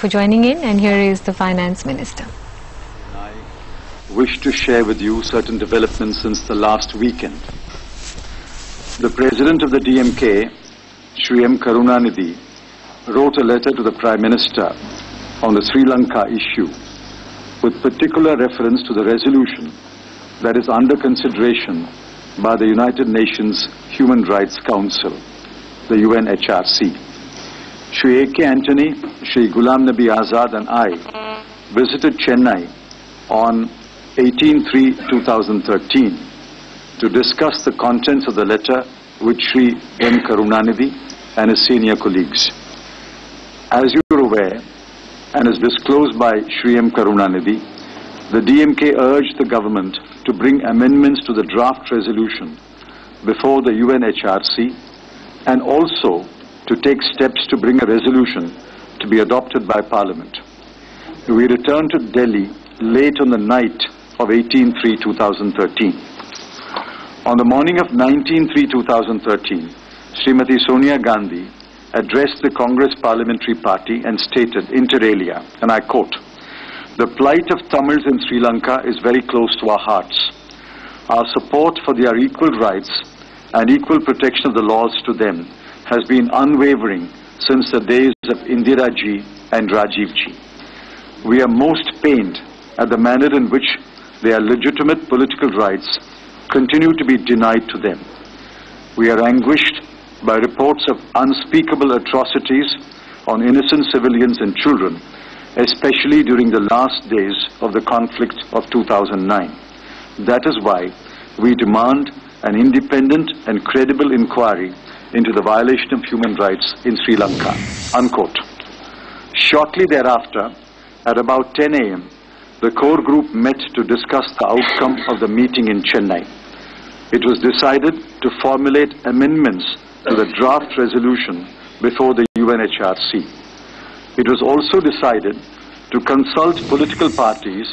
For joining in, and here is the Finance Minister. I wish to share with you certain developments since the last weekend. The President of the DMK, Sri M. Karunanidhi, wrote a letter to the Prime Minister on the Sri Lanka issue with particular reference to the resolution that is under consideration by the United Nations Human Rights Council, the UNHRC. Sri A.K. Antony, Sri Ghulam Nabi Azad and I visited Chennai on 18/3/2013 to discuss the contents of the letter with Sri M. Karunanidhi and his senior colleagues. As you are aware, and as disclosed by Sri M. Karunanidhi, the DMK urged the government to bring amendments to the draft resolution before the UNHRC and also to take steps to bring a resolution to be adopted by Parliament. We returned to Delhi late on the night of 18/3/2013. On the morning of 19/3/2013, Srimati Sonia Gandhi addressed the Congress Parliamentary Party and stated, inter alia, and I quote, "The plight of Tamils in Sri Lanka is very close to our hearts. Our support for their equal rights and equal protection of the laws to them has been unwavering since the days of Indira Ji and Rajiv Ji. We are most pained at the manner in which their legitimate political rights continue to be denied to them. We are anguished by reports of unspeakable atrocities on innocent civilians and children, especially during the last days of the conflict of 2009. That is why we demand an independent and credible inquiry into the violation of human rights in Sri Lanka." Unquote. Shortly thereafter, at about 10 a.m., the core group met to discuss the outcome of the meeting in Chennai. It was decided to formulate amendments to the draft resolution before the UNHRC. It was also decided to consult political parties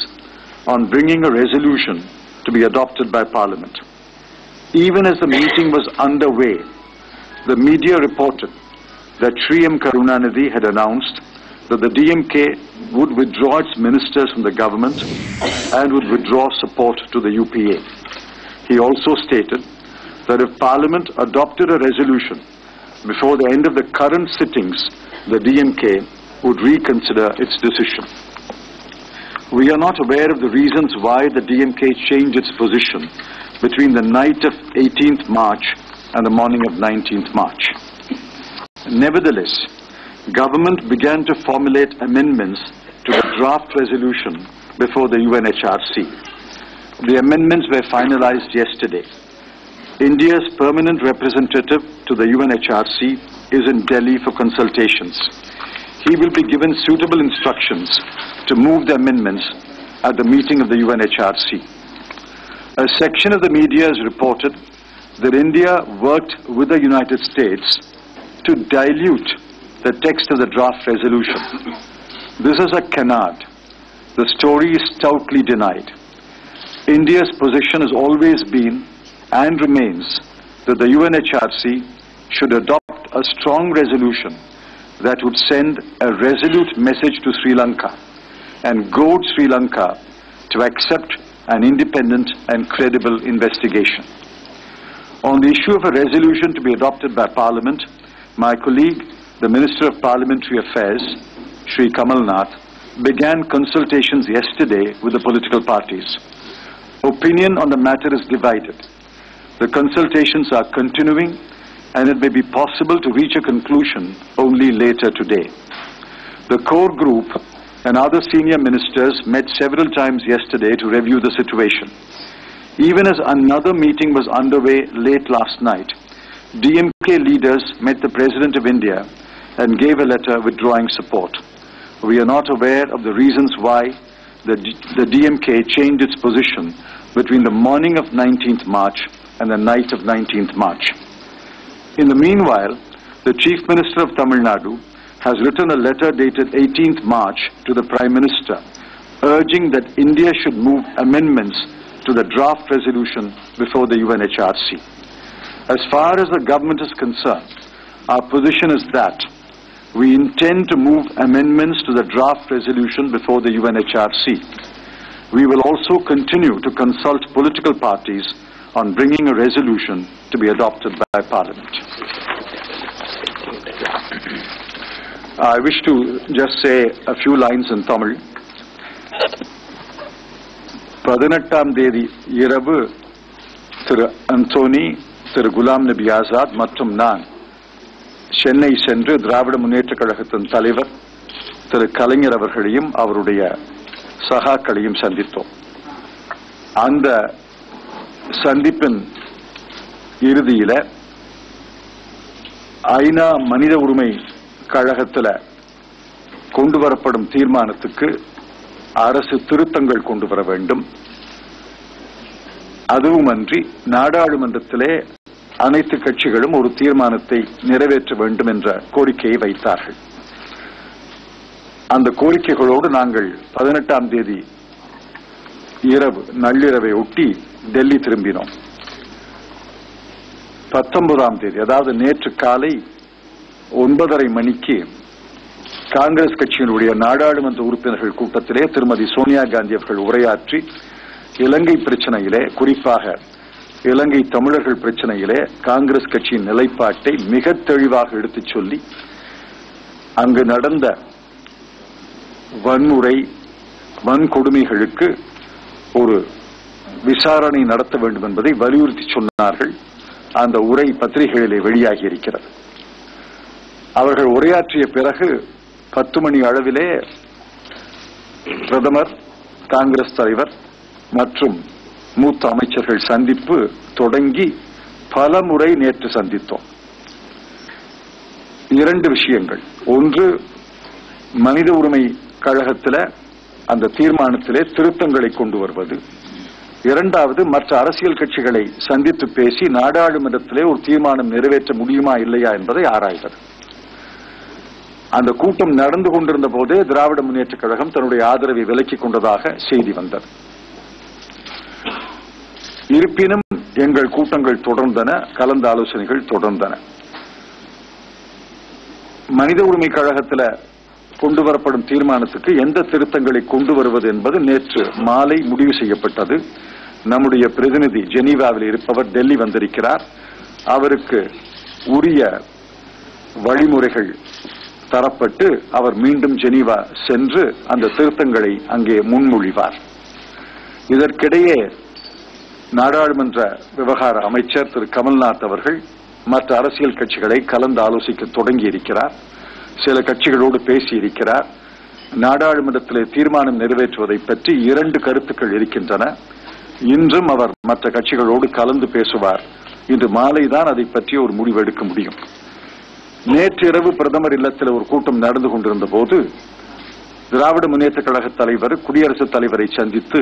on bringing a resolution to be adopted by Parliament. Even as the meeting was underway, the media reported that Sri M. Karunanidhi had announced that the DMK would withdraw its ministers from the government and would withdraw support to the UPA. He also stated that if Parliament adopted a resolution before the end of the current sittings, the DMK would reconsider its decision. We are not aware of the reasons why the DMK changed its position between the night of 18th March and the morning of 19th March. Nevertheless, government began to formulate amendments to the draft resolution before the UNHRC. The amendments were finalized yesterday. India's permanent representative to the UNHRC is in Delhi for consultations. He will be given suitable instructions to move the amendments at the meeting of the UNHRC. A section of the media has reported that India worked with the United States to dilute the text of the draft resolution. This is a canard. The story is stoutly denied. India's position has always been and remains that the UNHRC should adopt a strong resolution that would send a resolute message to Sri Lanka and goad Sri Lanka to accept an independent and credible investigation. On the issue of a resolution to be adopted by Parliament, my colleague, the Minister of Parliamentary Affairs, Sri Kamal Nath, began consultations yesterday with the political parties. Opinion on the matter is divided. The consultations are continuing, and it may be possible to reach a conclusion only later today. The core group and other senior ministers met several times yesterday to review the situation. Even as another meeting was underway late last night, DMK leaders met the President of India and gave a letter withdrawing support. We are not aware of the reasons why the DMK changed its position between the morning of 19th March and the night of 19th March. In the meanwhile, the Chief Minister of Tamil Nadu has written a letter dated 18th March to the Prime Minister urging that India should move amendments to the draft resolution before the UNHRC. As far as the government is concerned, our position is that we intend to move amendments to the draft resolution before the UNHRC. We will also continue to consult political parties on bringing a resolution to be adopted by Parliament. I wish to just say a few lines in Tamil. 18ஆம் தேதி இரவு திரு Anthony, திரு குலாம் நபி ஆசாத் மற்றும் நான் சென்னை சென்று திராவிட முன்னேற்றக் கழகத்தின் தலைவர் திரு கலைஞர் அவர்களையும் அவருடைய சகாக்களையும் சந்தித்தோம். அந்த சந்திப்பின் இறுதியில ஐநா மனித உரிமை கழகத்தில் கொண்டு வரப்படும் தீர்மானத்துக்கு அரசு திருத்தங்கள் கொண்டு வர வேண்டும். அதுவுமன்றி நாடாளுமன்றத்திலே அனைத்து கட்சிகளும் ஒரு தீர்மானத்தை நிறைவேற்ற வேண்டும் என்ற கோரிக்கையை வைத்தார்கள். அந்த கோரிக்கைகளோடு நாங்கள் 18ஆம் தேதி இரவு நள்ளிரவை ஒட்டி டெல்லி திரும்பினோம். 19ஆம் தேதி அதாவது நேற்று காலை 9:30 மணிக்கு காங்கிரஸ் கட்சியினுடைய நாடாளுமன்ற உறுப்பினர்கள் கூட்டத்திலே திருமதி சோனியா காந்தி அவர்கள் உரையாற்றி இலங்கை பிரச்சனையிலே, குறிப்பாக இலங்கை தமிழர்கள் பிரச்சனையிலே காங்கிரஸ் கட்சியின் நிலைப்பாட்டை மிக தெளிவாக எடுத்துச் சொல்லி அங்கு நடந்த வன்முறை, வன்கொடுமைகளுக்கு ஒரு விசாரணை நடத்த வேண்டும் என்பதை வலியுறுத்தி சொன்னார்கள். அந்த உரை பத்திரிகைகளிலே வெளியாகி இருக்கிறது. அவர்கள் உரையாற்றிய பிறகு 10 மணி அளவிலே பிரதமர், காங்கிரஸ் தலைவர் மற்றும் மூத்த அமைச்சர்கள் சந்திப்பு தொடங்கி பல முறை நேற்று சந்தித்தோம். 2 விஷயங்கள். ஒன்று, மனித உரிமை கழகத்தில் அந்த தீர்மானத்திலே திருத்தங்களை கொண்டு வருவது. இரண்டாவது, மற்ற அரசியல் கட்சிகளை சந்தித்து பேசி நாடாளுமன்றத்திலே ஒரு தீர்மானம் நிறைவேற்ற முடியுமா இல்லையா என்பதை ஆராய்வது. அந்த கூட்டம் நடந்து கொண்டிருந்த போதே திராவிட முன்னேற்றக் கழகம் தன்னுடைய ஆதரவை விலக்கிக் கொண்டதாக செய்தி வந்தது. இருப்பினும் எங்கள் கூட்டங்கள் தொடர்ந்தன, கலந்த ஆலோசனைகள் தொடர்ந்தன. மனித உரிமை கழகத்தில் கொண்டு வரப்படும் தீர்மானத்துக்கு எந்த திருத்தங்களை கொண்டு வருவது என்பது நேற்று மாலை முடிவு செய்யப்பட்டது. நம்முடைய பிரதிநிதி ஜெனீவாவில் இருப்பவர் டெல்லி வந்திருக்கிறார். அவருக்கு உரிய வழிமுறைகள் தரப்பட்டு அவர் மீண்டும் ஜெனீவா சென்று அந்த திருத்தங்களை அங்கே முன்மொழிவார். இதற்கிடையே நாடாளுமன்ற விவகார அமைச்சர் திரு கமல் நாத் அவர்கள் மற்ற அரசியல் கட்சிகளை கலந்து ஆலோசிக்க தொடங்கி இருக்கிறார். சில கட்சிகளோடு பேசியிருக்கிறார். நாடாளுமன்றத்திலே தீர்மானம் நிறைவேற்றுவதை பற்றி 2 கருத்துக்கள் இருக்கின்றன. இன்றும் அவர் மற்ற கட்சிகளோடு கலந்து பேசுவார். இன்று மாலைதான் அதை பற்றி ஒரு முடிவு எடுக்க முடியும். நேற்றிரவு பிரதமர் இல்லத்தில் ஒரு கூட்டம் நடந்து கொண்டிருந்த போது திராவிட முன்னேற்ற கழக தலைவர் குடியரசுத் தலைவரை சந்தித்து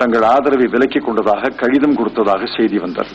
தங்கள் ஆதரவை விலக்கிக் கொண்டதாக கடிதம் கொடுத்ததாக செய்தி வந்தது.